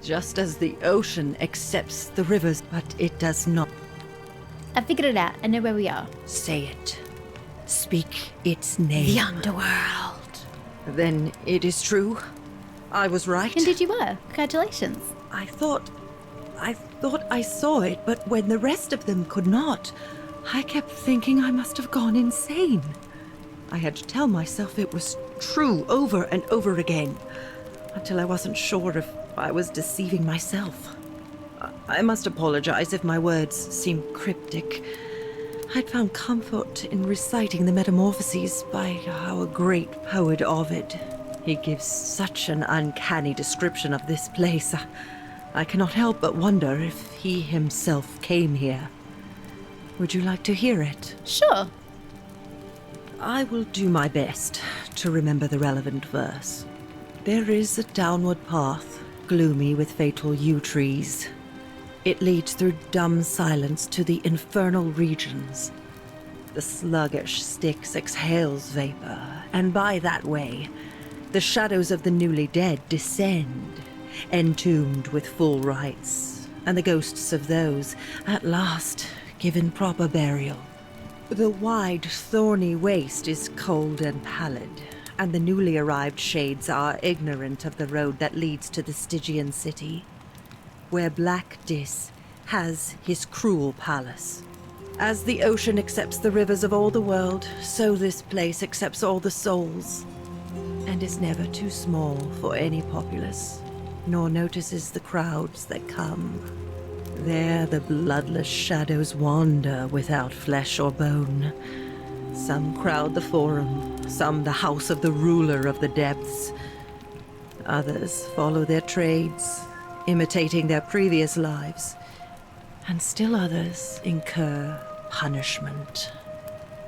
Just as the ocean accepts the rivers, but it does not. I figured it out. I know where we are. Say it. Speak its name. The underworld. Then it is true. I was right. Indeed you were. Congratulations. I thought I saw it, but when the rest of them could not, I kept thinking I must have gone insane. I had to tell myself it was true over and over again, until I wasn't sure if I was deceiving myself. I must apologize if my words seem cryptic. I'd found comfort in reciting the Metamorphoses by our great poet Ovid. He gives such an uncanny description of this place. I cannot help but wonder if he himself came here. Would you like to hear it? Sure. I will do my best to remember the relevant verse. There is a downward path, gloomy with fatal yew trees. It leads through dumb silence to the infernal regions. The sluggish Styx exhales vapor, and by that way, the shadows of the newly dead descend, entombed with full rites, and the ghosts of those, at last, given proper burial. The wide, thorny waste is cold and pallid, and the newly arrived shades are ignorant of the road that leads to the Stygian city, where Black Dis has his cruel palace. As the ocean accepts the rivers of all the world, so this place accepts all the souls, and is never too small for any populace, nor notices the crowds that come. There the bloodless shadows wander without flesh or bone. Some crowd the forum, some the house of the ruler of the depths. Others follow their trades, imitating their previous lives, and still others incur punishment.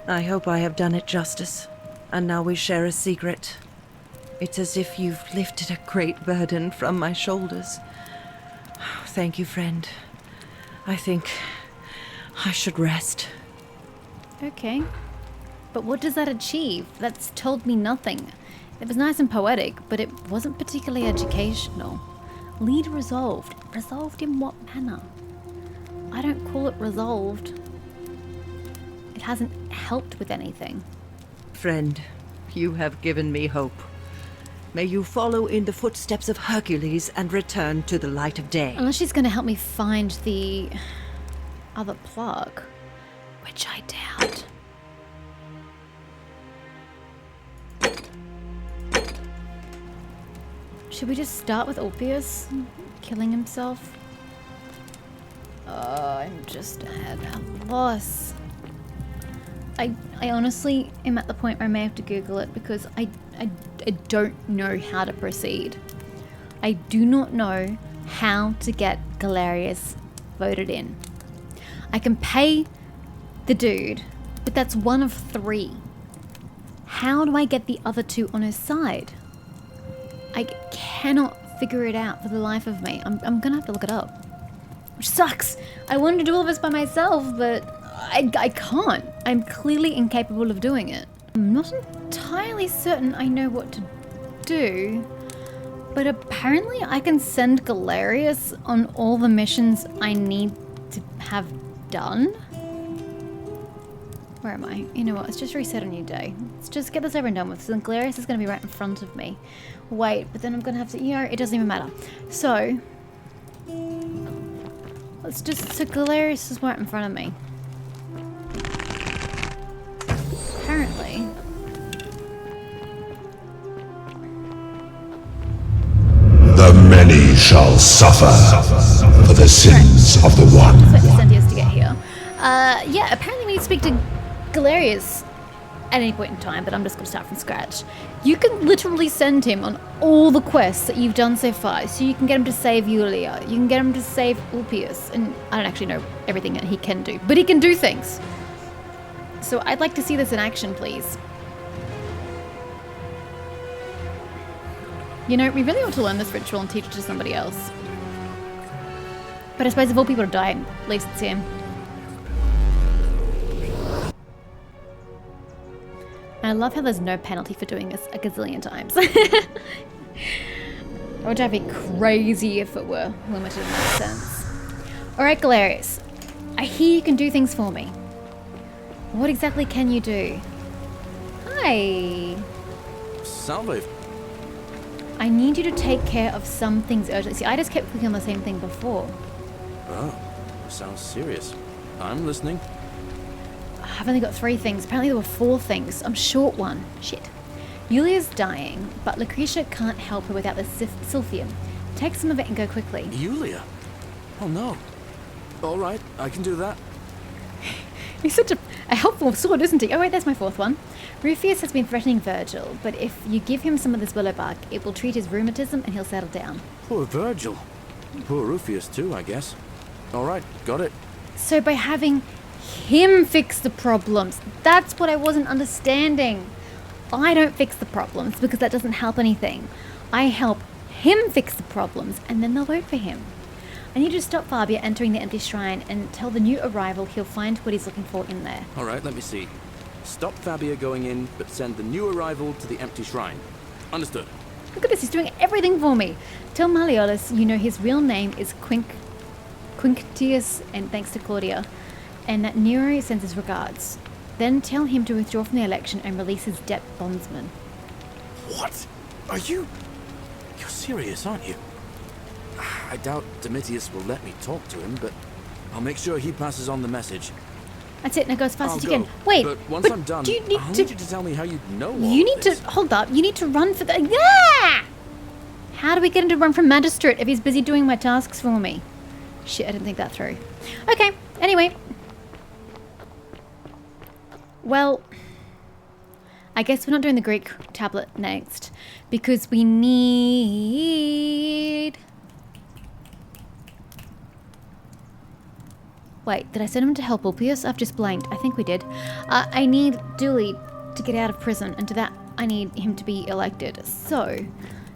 I hope I have done it justice, and now we share a secret. It's as if you've lifted a great burden from my shoulders. Thank you, friend. I think I should rest. Okay. But what does that achieve? That's told me nothing. It was nice and poetic, but it wasn't particularly educational. Lead resolved. Resolved in what manner? I don't call it resolved. It hasn't helped with anything. Friend, you have given me hope. May you follow in the footsteps of Hercules and return to the light of day. Unless she's going to help me find the other plaque, which I doubt. Should we just start with Ulpius killing himself? I'm just at a loss. I honestly am at the point where I may have to Google it because I don't know how to proceed. I do not know how to get Galerius voted in. I can pay the dude, but that's one of 3. How do I get the other 2 on his side? I cannot figure it out for the life of me. I'm gonna have to look it up. Which sucks. I wanted to do all of this by myself, but I can't. I'm clearly incapable of doing it. I'm not entirely certain I know what to do, but apparently I can send Galerius on all the missions I need to have done. Where am I? You know what? Let's just reset a new day. Let's just get this over and done with. So then Galerius is going to be right in front of me. Wait, but then I'm going to have to... it doesn't even matter. So... let's just... So Galerius is right in front of me. Apparently... The many shall suffer for the sins of the one. Let's wait for Cynthia to get here. Yeah, apparently we need to speak to Galerius at any point in time, but I'm just going to start from scratch. You can literally send him on all the quests that you've done so far, so you can get him to save Yulia, you can get him to save Ulpius, and I don't actually know everything that he can do, but he can do things. So I'd like to see this in action, please. You know, we really ought to learn this ritual and teach it to somebody else. But I suppose if all people are dying, at least it's him. And I love how there's no penalty for doing this a gazillion times. That would drive me crazy if it were limited in that sense. Alright, Galerius. I hear you can do things for me. What exactly can you do? Hi. Salve. I need you to take care of some things urgently. See, I just kept clicking on the same thing before. Oh, sounds serious. I'm listening. I've only got 3 things. Apparently there were 4 things. I'm short one. Shit. Yulia's dying, but Lucretia can't help her without the Sylphium. Take some of it and go quickly. Yulia? Oh no. All right, I can do that. He's such a helpful sword, isn't he? Oh wait, there's my 4th one. Rufius has been threatening Virgil, but if you give him some of this willow bark, it will treat his rheumatism and he'll settle down. Poor Virgil. Poor Rufius too, I guess. All right, got it. So by having him fix the problems, that's what I wasn't understanding. I don't fix the problems because that doesn't help anything. I help him fix the problems and then they'll vote for him. I need you to stop Fabia entering the empty shrine and tell the new arrival he'll find what he's looking for in there. All right, let me see. Stop Fabia going in, but send the new arrival to the empty shrine. Understood. Look at this, he's doing everything for me. Tell Malleolus you know his real name is Quinctius, and thanks to Claudia, and that Nero sends his regards. Then tell him to withdraw from the election and release his debt bondsman. What? Are you... You're serious, aren't you? I doubt Domitius will let me talk to him, but I'll make sure he passes on the message. That's it, now go as fast I'll as you go, can. Wait, but once I'm done, do you need I'll to... need you to tell me how you know all You need this. to... Hold up, you need to run for the... Yeah! How do we get him to run from Magistrate if he's busy doing my tasks for me? Shit, I didn't think that through. Okay, anyway. Well, I guess we're not doing the Greek tablet next because we need... Wait, did I send him to help Ulpius? I've just blanked. I think we did. I need Dooley to get out of prison, and to that I need him to be elected. So,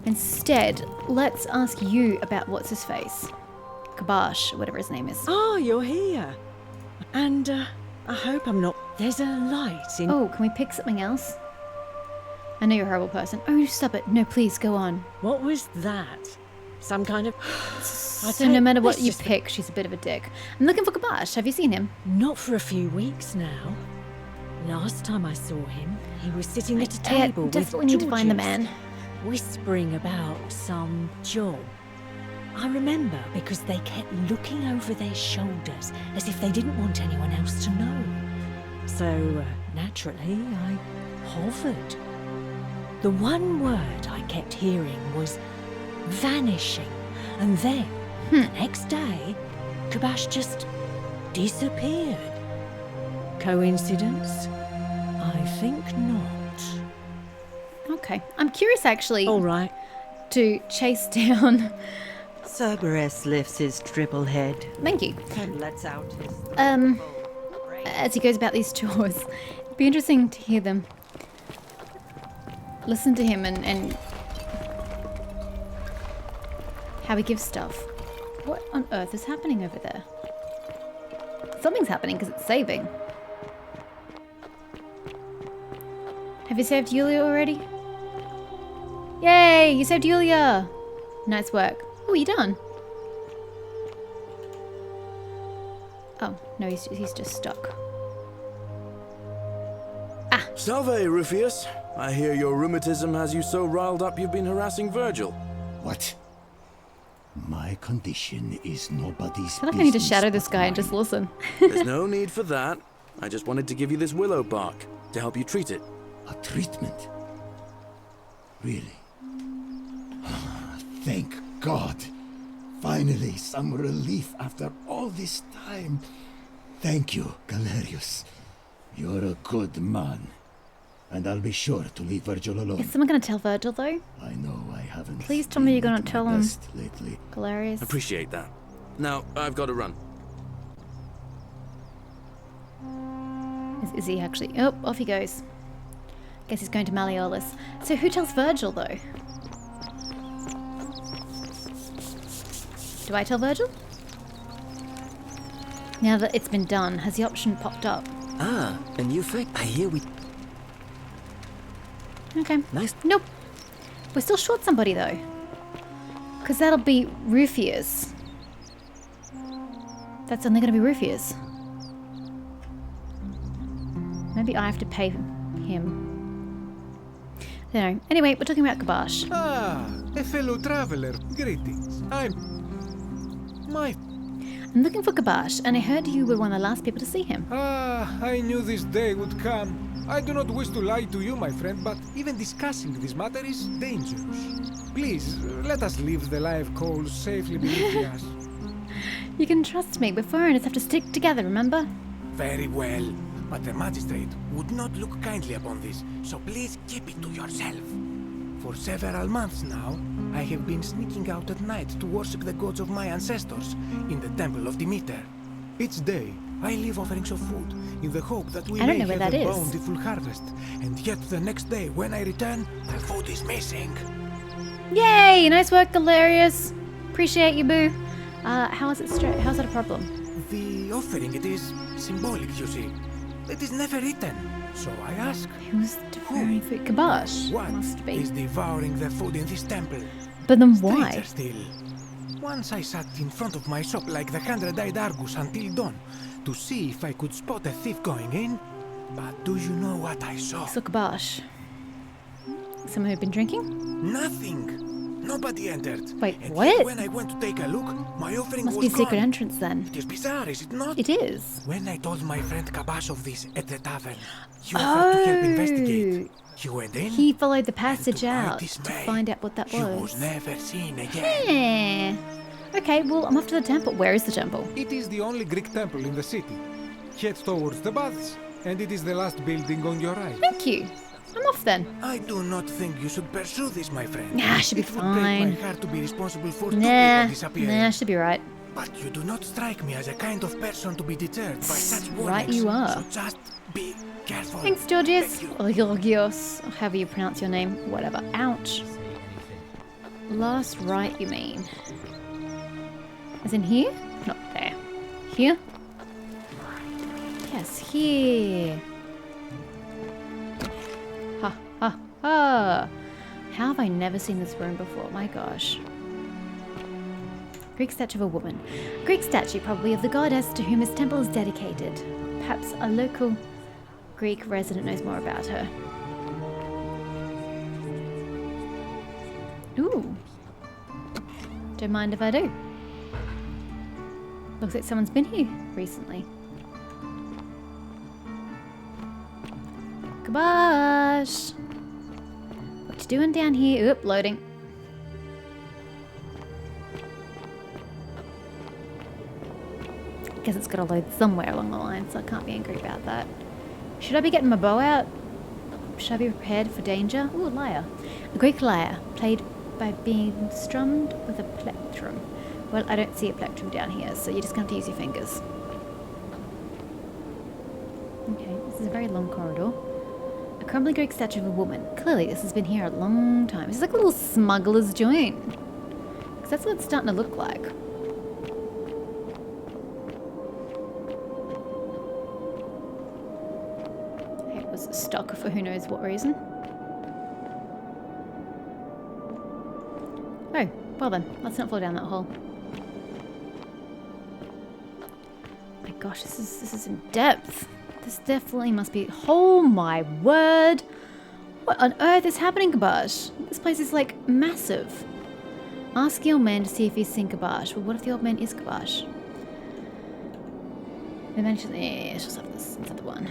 instead, let's ask you about what's-his-face. Kabash, whatever his name is. Oh, you're here. And, I hope I'm not... There's a light in... Oh, can we pick something else? I know you're a horrible person. Oh, stop it. No, please, go on. What was that? Some kind of... So no matter what you pick, she's a bit of a dick. I'm looking for Kabash. Have you seen him? Not for a few weeks now. Last time I saw him, he was sitting at a table with desperately need to find the Georgios, man. whispering about some job. I remember because they kept looking over their shoulders as if they didn't want anyone else to know. So, naturally, I hovered. The one word I kept hearing was vanishing, and then, the next day, Kabash just disappeared. Coincidence? I think not. Okay. I'm curious, actually, All right. to chase down... Cerberus lifts his triple head Thank you. and lets out his... As he goes about these chores. It'd be interesting to hear them. Listen to him and how he gives stuff. What on earth is happening over there? Something's happening because it's saving. Have you saved Yulia already? Yay! You saved Yulia! Nice work. Oh, you done? Oh, no, he's just stuck. Salve, Rufius. I hear your rheumatism has you so riled up you've been harassing Virgil. What? My condition is nobody's I feel like I need to business shadow this but guy and just mine. listen. There's no need for that. I just wanted to give you this willow bark to help you treat it. A treatment? Really? Thank God. Finally, some relief after all this time. Thank you, Galerius. You're a good man. And I'll be sure to leave Virgil alone. Is someone going to tell Virgil, though? I know I haven't. Please tell me you're been gonna at my tell him. best lately. Galerius. Appreciate that. Now, I've got to run. Is he actually... Oh, off he goes. Guess he's going to Malleolus. So who tells Virgil, though? Do I tell Virgil? Now that it's been done, has the option popped up? Ah, a new thing. I hear we... Okay. Nice. Nope. We're still short somebody, though. Because that'll be Rufius. That's only going to be Rufius. Maybe I have to pay him. I don't know. Anyway, we're talking about Kabash. Ah, a fellow traveler. Greetings. I'm looking for Kabash, and I heard you were one of the last people to see him. Ah, I knew this day would come. I do not wish to lie to you, my friend, but even discussing this matter is dangerous. Please, let us leave the live coals safely beneath us. You can trust me. We're foreigners, have to stick together, remember? Very well, but the magistrate would not look kindly upon this, so please keep it to yourself. For several months now, I have been sneaking out at night to worship the gods of my ancestors in the temple of Demeter. Each day, I leave offerings of food in the hope that we I don't may know where have that a is. bountiful harvest. And yet the next day, when I return, the food is missing. Yay! Nice work, Galerius. Appreciate you, boo. How's that a problem? The offering, it is symbolic, you see. It is never eaten. So I ask, Who's devouring food? Kabash what must be. is devouring the food in this temple? But then why? Stranger still. Once I sat in front of my shop like the 100-eyed Argus until dawn to see if I could spot a thief going in. But do you know what I saw? So Kabash. Someone who'd been drinking? Nothing. Nobody entered. Wait, And what? yet when I went to take a look, my offering Must was be a secret gone. entrance then. It is bizarre, is it not? It is. When I told my friend Kabash of this at the tavern, he offered to help investigate. He went in. He followed the and passage to my out to dismay, find out what that he was was. never seen again. Okay, well, I'm off to the temple. Where is the temple? It is the only Greek temple in the city. Head towards the baths, and it is the last building on your right. Thank you. I'm off then. I do not think you should pursue this, my friend. Nah, should be it would break fine. my heart to be responsible for two Nah, people disappearing. nah, should be right. But you do not strike me as a kind of person to be deterred by such warnings. Right you are. So just be careful. Thanks, Georgius. Thank you. Or Georgios, or however you pronounce your name. Whatever. Ouch. Last right, you mean? As in here? Not there. Here? Yes, here. Ha, ha, ha. How have I never seen this room before? My gosh. Greek statue of a woman. Greek statue, probably of the goddess to whom this temple is dedicated. Perhaps a local Greek resident knows more about her. Ooh. Don't mind if I do. Looks like someone's been here recently. Kabash! What you doing down here? Oop, loading. Guess it's gotta load somewhere along the line, so I can't be angry about that. Should I be getting my bow out? Should I be prepared for danger? Ooh, a lyre. A Greek lyre, played by being strummed with a plectrum. Well, I don't see a plectrum down here, so you're just going to have to use your fingers. Okay, this is a very long corridor. A crumbling Greek statue of a woman. Clearly, this has been here a long time. This is like a little smuggler's joint. Because that's what it's starting to look like. It was stuck for who knows what reason. Oh, well then, let's not fall down that hole. My gosh, this is in depth. This definitely must be. Oh my word! What on earth is happening, Kabash? This place is like massive. Ask the old man to see if he's seen Kabash. Well, what if the old man is Kabash? Eventually, let's just have this other one.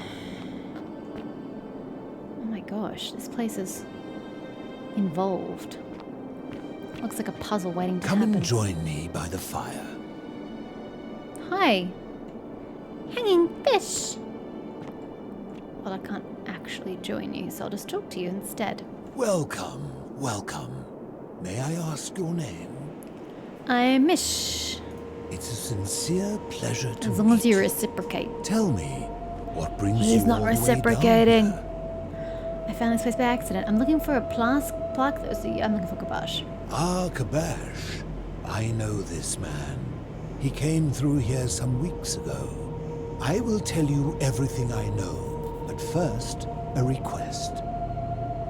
Oh my gosh, this place is involved. Looks like a puzzle waiting to Come happen. and join me by the fire. Hi. Hanging fish. Well, I can't actually join you, so I'll just talk to you instead. Welcome, welcome. May I ask your name? I'm Mish. It's a sincere pleasure to As long as meet. you reciprocate. Tell me, what brings He's you not all the way down reciprocating. here? I found this place by accident. I'm looking for a plaque that was I'm looking for Kabash. Ah, Kabash. I know this man. He came through here some weeks ago. I will tell you everything I know, but first, a request.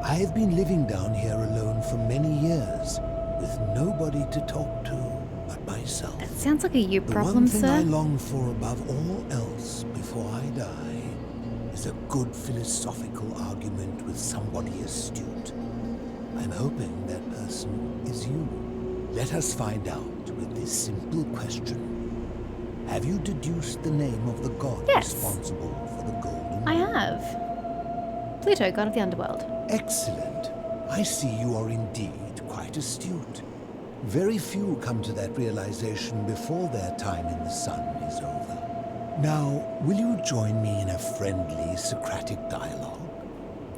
I've been living down here alone for many years, with nobody to talk to but myself. It sounds like a you The problem, one thing I sir. long for above all else before I die is a good philosophical argument with somebody astute. I'm hoping that person is you. Let us find out with this simple question. Have you deduced the name of the god Yes. responsible for the golden? I have. Pluto, god of the underworld. Excellent. I see you are indeed quite astute. Very few come to that realization before their time in the sun is over. Now, will you join me in a friendly Socratic dialogue?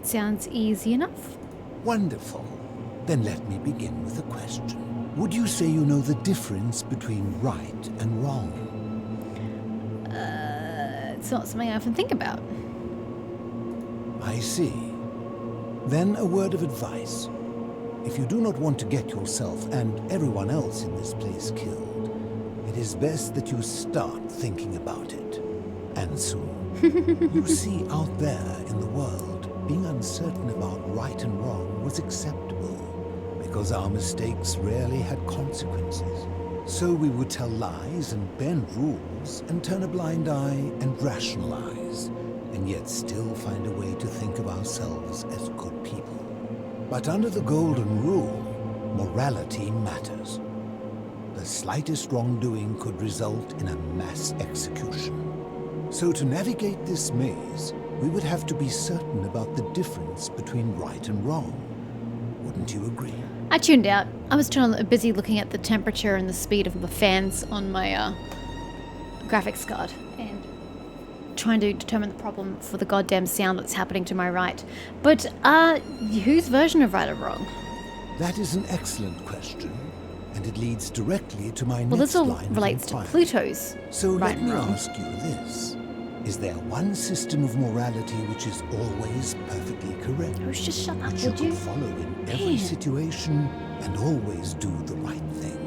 Sounds easy enough. Wonderful. Then let me begin with a question. Would you say you know the difference between right and wrong? It's not something I often think about. I see. Then a word of advice. If you do not want to get yourself and everyone else in this place killed, it is best that you start thinking about it. And soon. You see, out there in the world, being uncertain about right and wrong was acceptable, because our mistakes rarely had consequences. So we would tell lies and bend rules and turn a blind eye and rationalize, and yet still find a way to think of ourselves as good people. But under the golden rule, morality matters. The slightest wrongdoing could result in a mass execution. So to navigate this maze, we would have to be certain about the difference between right and wrong. Wouldn't you agree? I tuned out. I was busy looking at the temperature and the speed of the fans on my graphics card and trying to determine the problem for the goddamn sound that's happening to my right. But whose version of right or wrong? That is an excellent question, and it leads directly to my Well, next this all line of relates to inquiry. Pluto's So right let and me wrong. ask you this. Is there one system of morality which is always perfectly correct? Oh, just shut up, Which you would you? could follow in every Man. situation and always do the right thing?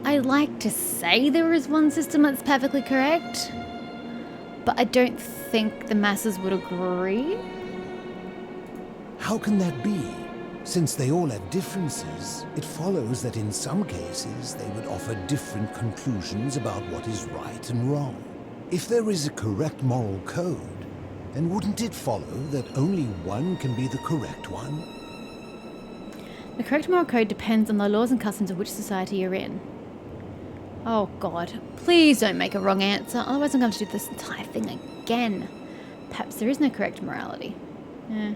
I like to say there is one system that's perfectly correct, but I don't think the masses would agree. How can that be? Since they all have differences, it follows that in some cases they would offer different conclusions about what is right and wrong. If there is a correct moral code, then wouldn't it follow that only one can be the correct one? The correct moral code depends on the laws and customs of which society you're in. Oh god, please don't make a wrong answer, otherwise I'm going to do this entire thing again. Perhaps there is no correct morality. Eh.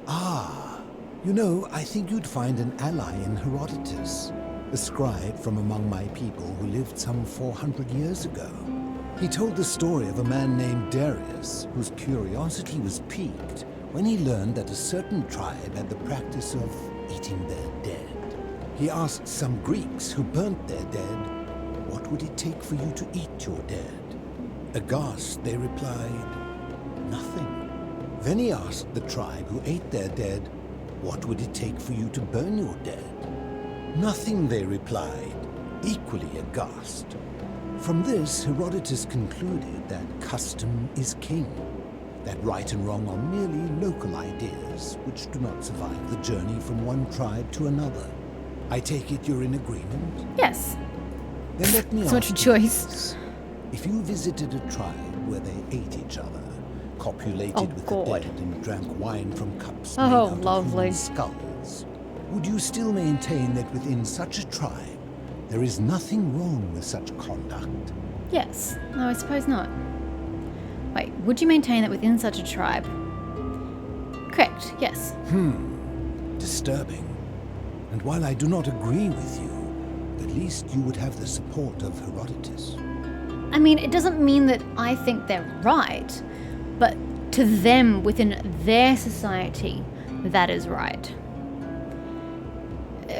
Ah, you know, I think you'd find an ally in Herodotus, a scribe from among my people who lived some 400 years ago. He told the story of a man named Darius, whose curiosity was piqued when he learned that a certain tribe had the practice of eating their dead. He asked some Greeks who burnt their dead, "What would it take for you to eat your dead?" Aghast, they replied, "Nothing." Then he asked the tribe who ate their dead, "What would it take for you to burn your dead?" "Nothing," they replied, equally aghast. From this, Herodotus concluded that custom is king, that right and wrong are merely local ideas which do not survive the journey from one tribe to another. I take it you're in agreement? Yes. Then let me It's not ask your you choice. this. If you visited a tribe where they ate each other, copulated Oh, with God. the dead, and drank wine from cups Oh, made out lovely. of human skulls, would you still maintain that within such a tribe there is nothing wrong with such conduct? Yes. No, I suppose not. Wait, would you maintain that within such a tribe? Correct, yes. Disturbing. And while I do not agree with you, at least you would have the support of Herodotus. I mean, it doesn't mean that I think they're right, but to them, within their society, that is right.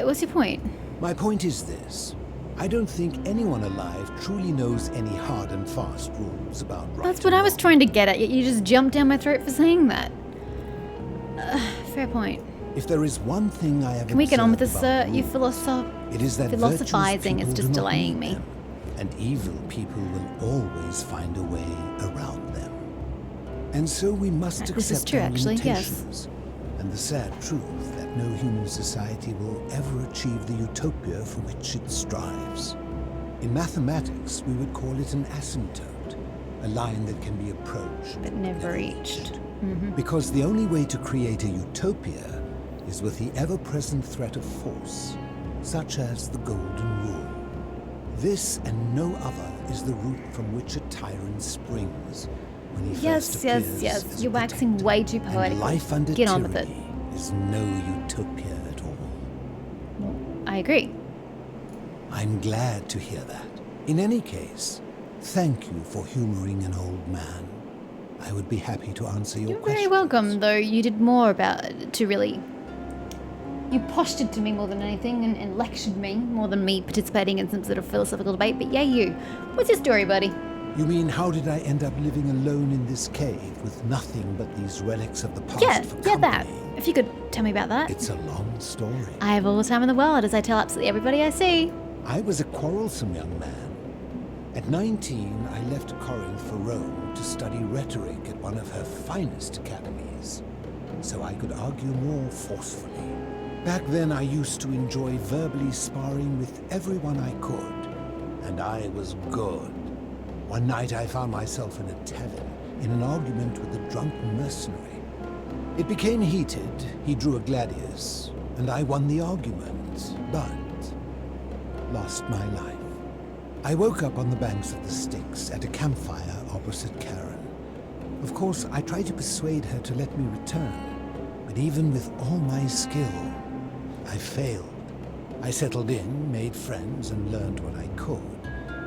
What's your point? My point is this. I don't think anyone alive truly knows any hard and fast rules about right That's what and I was wrong. trying to get at, yet you just jumped down my throat for saying that. Fair point. If there is one thing I have Can we get on with this, observed sir? about You rules, it is that philosophizing virtuous is people just do not delaying need me. them, and evil people will always find a way around them. And so we must accept This is true, our actually, yes. limitations, and the sad truth that no human society will ever achieve the utopia for which it strives. In mathematics, we would call it an asymptote, a line that can be approached But never reached. Because the only way to create a utopia is with the ever-present threat of force, such as the Golden Rule. This and no other is the root from which a tyrant springs when he first appears as a You're waxing protector. way too And poetic. life under Get on with it. tyranny is no utopia at all. I agree. I'm glad to hear that. In any case, thank you for humoring an old man. I would be happy to answer your You're questions. very welcome, though you did more to really... You postured to me more than anything and lectured me more than me participating in some sort of philosophical debate. But yeah, you. What's your story, buddy? You mean, how did I end up living alone in this cave with nothing but these relics of the past for company? that. If you could tell me about that. It's a long story. I have all the time in the world, as I tell absolutely everybody I see. I was a quarrelsome young man. At 19, I left Corinth for Rome to study rhetoric at one of her finest academies, so I could argue more forcefully. Back then, I used to enjoy verbally sparring with everyone I could, and I was good. One night, I found myself in a tavern in an argument with a drunk mercenary. It became heated. He drew a gladius, and I won the argument, but lost my life. I woke up on the banks of the Styx at a campfire opposite Karen. Of course, I tried to persuade her to let me return, but even with all my skill, I failed. I settled in, made friends, and learned what I could,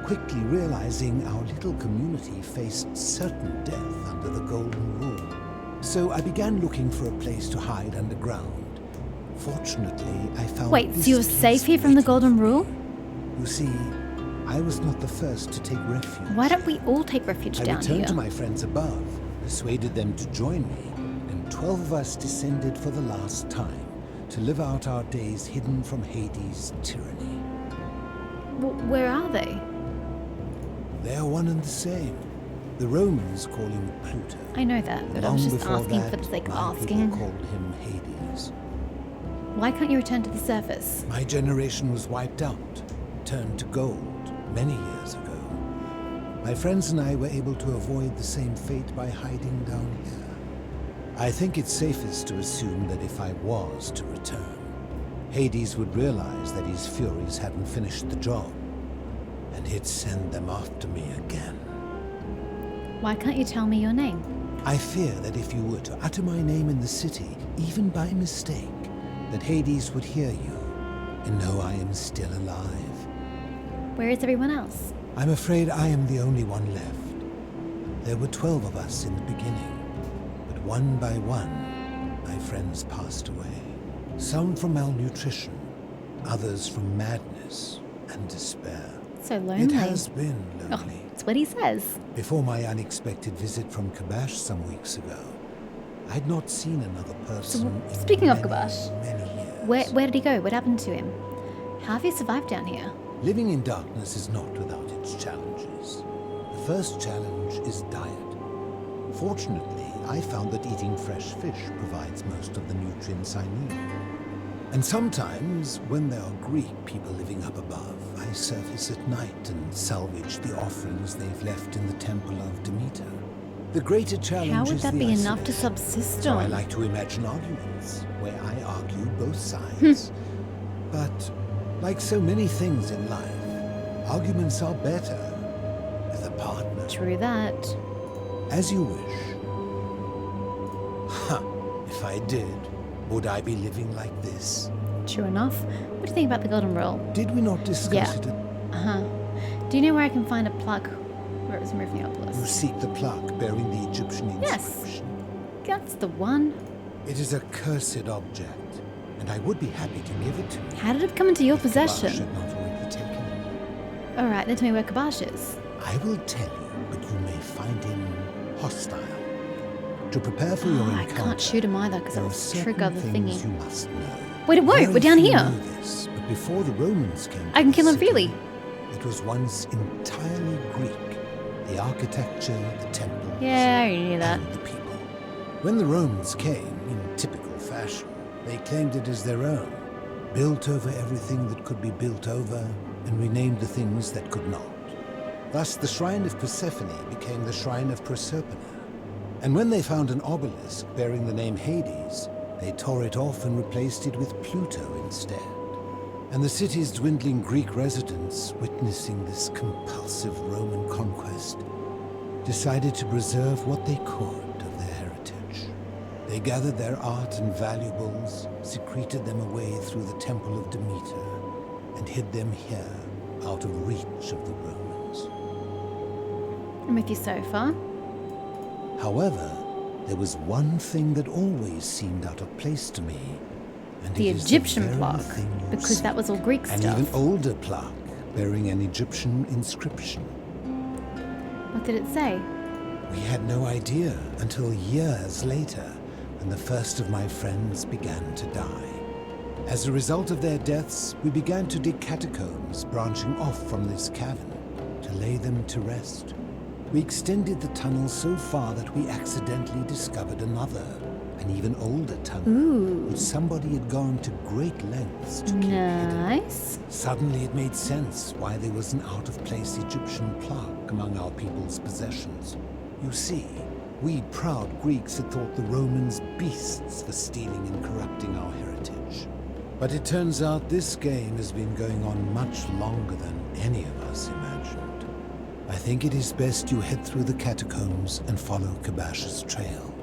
quickly realizing our little community faced certain death under the Golden Rule. So I began looking for a place to hide underground. Fortunately, I found Wait, this so you're place safe here from the waiting Golden for Rule? me. You see, I was not the first to take refuge. Why don't we all take refuge I down returned here? to my friends above, persuaded them to join me, and 12 of us descended for the last time to live out our days hidden from Hades' tyranny. Where are they? They are one and the same. The Romans call him Pluto. I know that, but I Long was just before asking that, for the sake of my asking. people called him Hades. Why can't you return to the surface? My generation was wiped out, turned to gold, many years ago. My friends and I were able to avoid the same fate by hiding down here. I think it's safest to assume that if I was to return, Hades would realize that his furies hadn't finished the job, and he'd send them after me again. Why can't you tell me your name? I fear that if you were to utter my name in the city, even by mistake, that Hades would hear you and know I am still alive. Where is everyone else? I'm afraid I am the only one left. There were 12 of us in the beginning, but one by one, my friends passed away. Some from malnutrition, others from madness and despair. So lonely. It has been lonely. Oh, that's what he says. Before my unexpected visit from Kabash some weeks ago, I'd not seen another person in speaking of many, Kabash, many years. Where did he go? What happened to him? How have you survived down here? Living in darkness is not without its challenges. The first challenge is diet. Fortunately, I found that eating fresh fish provides most of the nutrients I need. And sometimes, when there are Greek people living up above, I surface at night and salvage the offerings they've left in the temple of Demeter. The greater challenge How would is that the be enough to isolation. subsist So I on? like to imagine arguments where I argue both sides. But like so many things in life, arguments are better with a partner. True that. As you wish. Ha! If I did, would I be living like this? True enough. What do you think about the Golden Rule? Did we not discuss Yeah. it? Uh-huh. Do you know where I can find a plaque where it was removed from the You obelisk? seek the plaque bearing the Egyptian Yes. inscription. That's the one. It is a cursed object, and I would be happy to give it to you. How did it come into your Kabash possession? had not already taken it. Alright, then tell me where Kabash is. I will tell you, but you may find him hostile. To prepare for your I encounter, can't shoot him either because there it are will certain trigger the things thingy. you must know. Wait, it won't. Very We're down few here. know this, but before the Romans came to I can the kill him city, freely. It was once entirely Greek. The architecture, the temple, Yeah, I already knew that. and the people. When the Romans came, in typical fashion, they claimed it as their own, built over everything that could be built over, and renamed the things that could not. Thus, the Shrine of Persephone became the Shrine of Proserpina. And when they found an obelisk bearing the name Hades, they tore it off and replaced it with Pluto instead. And the city's dwindling Greek residents, witnessing this compulsive Roman conquest, decided to preserve what they could of their heritage. They gathered their art and valuables, secreted them away through the Temple of Demeter, and hid them here, out of reach of the Romans. I'm with you so far. However, there was one thing that always seemed out of place to me, and The it is Egyptian very plaque, thing you because see. that was all Greek An stuff. even older plaque bearing an Egyptian inscription. What did it say? We had no idea until years later, when the first of my friends began to die. As a result of their deaths, we began to dig catacombs branching off from this cavern to lay them to rest. We extended the tunnel so far that we accidentally discovered another, an even older tunnel, which somebody had gone to great lengths to keep hidden. Nice. Suddenly it made sense why there was an out-of-place Egyptian plaque among our people's possessions. You see, we proud Greeks had thought the Romans beasts for stealing and corrupting our heritage. But it turns out this game has been going on much longer than any of us imagined. I think it is best you head through the catacombs and follow Kabash's trail.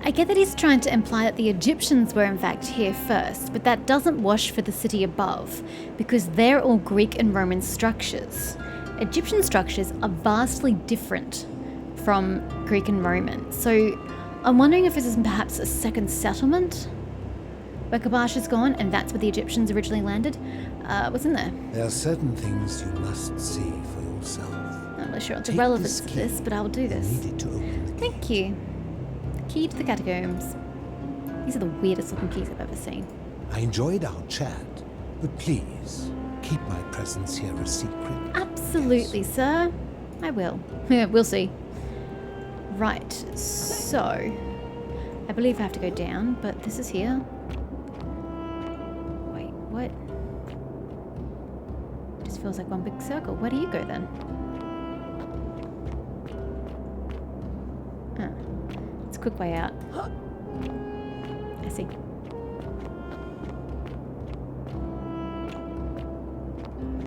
I get that he's trying to imply that the Egyptians were in fact here first, but that doesn't wash for the city above, because they're all Greek and Roman structures. Egyptian structures are vastly different from Greek and Roman, so I'm wondering if this is perhaps a second settlement where Kabash is gone, and that's where the Egyptians originally landed. What's in there? There are certain things you must see for yourself. I'm not really sure the Take relevance this to this, key. but I will do You this. need it to open the gate. Thank you. Key to the catacombs. These are the weirdest looking keys I've ever seen. I enjoyed our chat, but please, keep my presence here a secret. Absolutely, sir. I will. We'll see. Right, so I believe I have to go down, but this is here. Wait, what? It just feels like one big circle. Where do you go then? It's a quick way out. I see.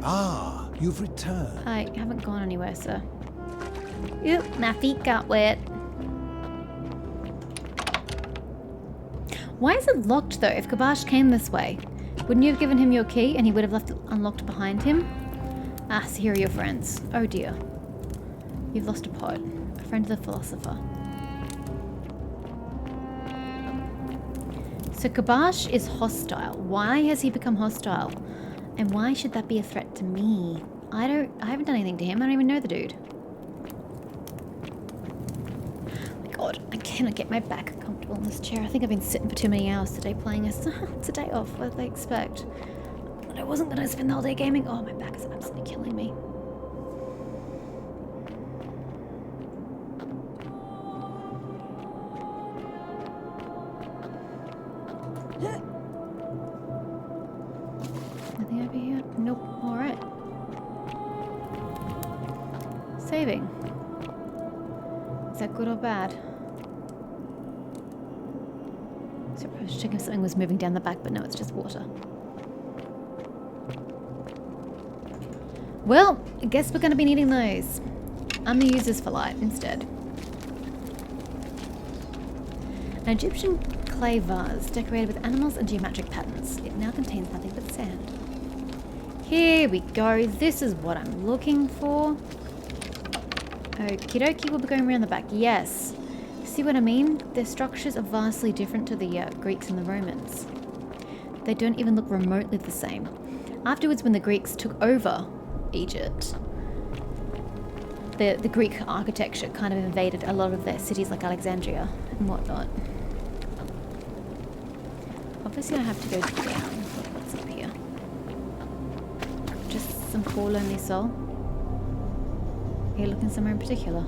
Ah, you've returned. I haven't gone anywhere, sir. Oop, my feet got wet. Why is it locked though? If Kabash came this way, wouldn't you have given him your key and he would have left it unlocked behind him? Ah, so here are your friends. Oh dear. You've lost a pod. A friend of the philosopher. So Kabash is hostile. Why has he become hostile? And why should that be a threat to me? I haven't done anything to him. I don't even know the dude. Oh my god, I cannot get my back comfortable in this chair. I think I've been sitting for too many hours today playing a... It's a day off, what did they expect? But I wasn't going to spend the whole day gaming. Oh, my back is absolutely killing me. Nothing over here? Nope. Alright. Saving. Is that good or bad? Sorry, I was checking if something was moving down the back, but no, it's just water. Well, I guess we're going to be needing those. I'm the users for light instead. An Egyptian clay vase decorated with animals and geometric patterns. It now contains nothing but sand. Here we go. This is what I'm looking for. Okie dokie, we'll be going around the back. Yes. See what I mean? Their structures are vastly different to the Greeks and the Romans. They don't even look remotely the same. Afterwards, when the Greeks took over Egypt, the Greek architecture kind of invaded a lot of their cities like Alexandria and whatnot. Obviously I have to go down. What's up here? Just some poor lonely soul. Are you looking somewhere in particular?